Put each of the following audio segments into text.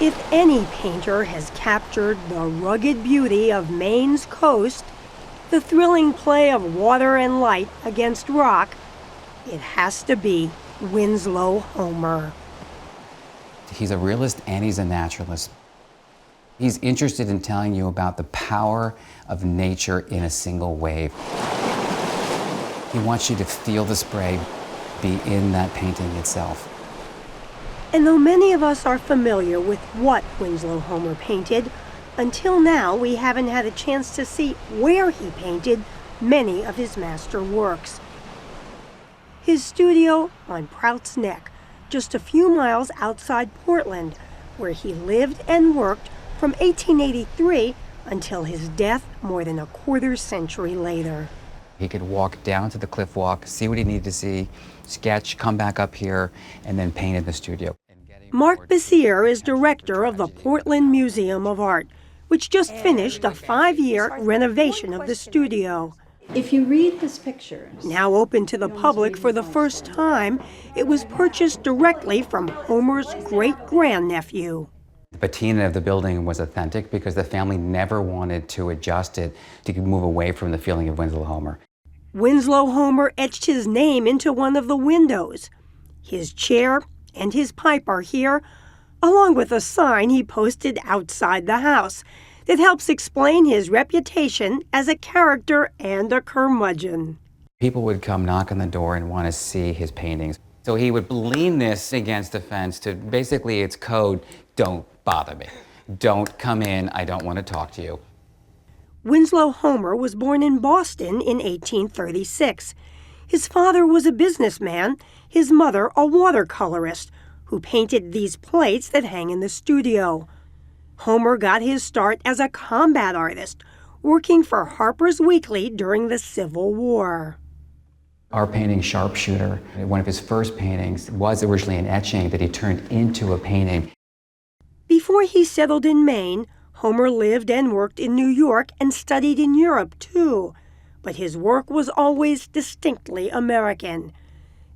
If any painter has captured the rugged beauty of Maine's coast, the thrilling play of water and light against rock, it has to be Winslow Homer. He's a realist and he's a naturalist. He's interested in telling you about the power of nature in a single wave. He wants you to feel the spray, be in that painting itself. And though many of us are familiar with what Winslow Homer painted, until now we haven't had a chance to see where he painted many of his master works. His studio on Prout's Neck, just a few miles outside Portland, where he lived and worked from 1883 until his death more than a quarter century later. He could walk down to the cliff walk, see what he needed to see, sketch, come back up here, and then paint in the studio. Mark Bessier is director of the Portland Museum of Art, which just finished a 5-year renovation of the studio. If you read his pictures... Now open to the public for the first time, it was purchased directly from Homer's great-grandnephew. The patina of the building was authentic because the family never wanted to adjust it to move away from the feeling of Winslow Homer. Winslow Homer etched his name into one of the windows. His chair and his pipe are here, along with a sign he posted outside the house that helps explain his reputation as a character and a curmudgeon. People would come knock on the door and want to see his paintings. So he would lean this against the fence to basically its code, don't bother me. Don't come in, I don't want to talk to you. Winslow Homer was born in Boston in 1836. His father was a businessman, his mother a watercolorist, who painted these plates that hang in the studio. Homer got his start as a combat artist, working for Harper's Weekly during the Civil War. Our painting, Sharpshooter, one of his first paintings, was originally an etching that he turned into a painting. Before he settled in Maine, Homer lived and worked in New York and studied in Europe, too. But his work was always distinctly American.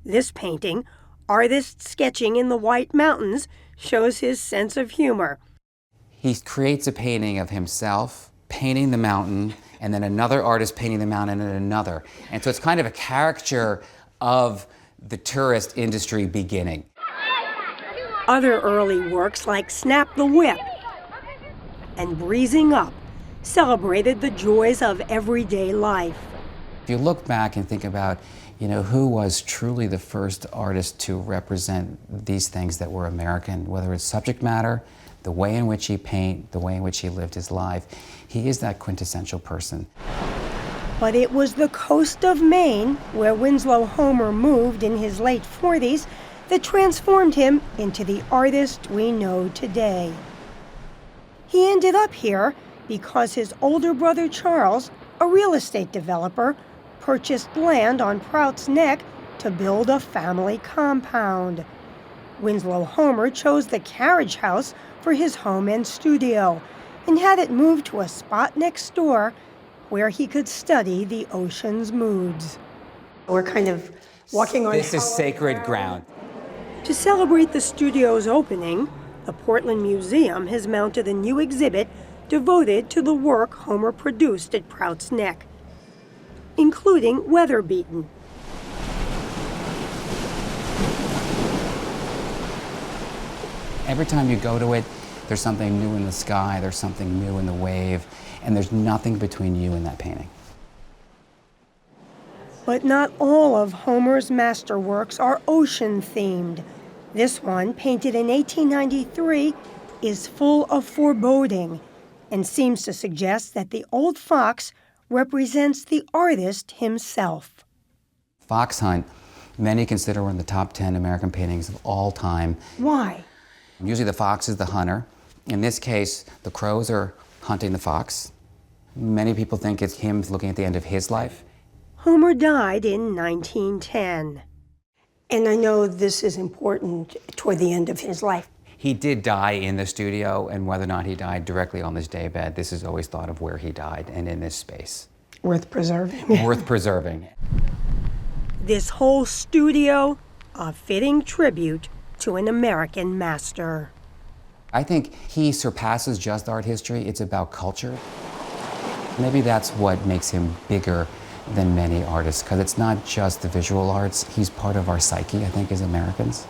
This painting, Artist Sketching in the White Mountains, shows his sense of humor. He creates a painting of himself, painting the mountain, and then another artist painting the mountain and another. And so it's kind of a caricature of the tourist industry beginning. Other early works like Snap the Whip and Breezing Up celebrated the joys of everyday life. If you look back and think about, who was truly the first artist to represent these things that were American, whether it's subject matter, the way in which he painted, the way in which he lived his life, he is that quintessential person. But it was the coast of Maine, where Winslow Homer moved in his late 40s, that transformed him into the artist we know today. He ended up here because his older brother Charles, a real estate developer, purchased land on Prout's Neck to build a family compound. Winslow Homer chose the carriage house for his home and studio and had it moved to a spot next door where he could study the ocean's moods. We're kind of walking on... This is sacred ground. To celebrate the studio's opening, the Portland Museum has mounted a new exhibit devoted to the work Homer produced at Prout's Neck, including Weather Beaten. Every time you go to it, there's something new in the sky, there's something new in the wave, and there's nothing between you and that painting. But not all of Homer's masterworks are ocean-themed. This one, painted in 1893, is full of foreboding and seems to suggest that the old fox represents the artist himself. Fox Hunt, many consider one of the top 10 American paintings of all time. Why? Usually the fox is the hunter. In this case, the crows are hunting the fox. Many people think it's him looking at the end of his life. Homer died in 1910. And I know this is important toward the end of his life. He did die in the studio, and whether or not he died directly on this daybed, this is always thought of where he died, and in this space. Worth preserving. Worth preserving. This whole studio, a fitting tribute to an American master. I think he surpasses just art history. It's about culture. Maybe that's what makes him bigger than many artists, because it's not just the visual arts. He's part of our psyche, I think, as Americans.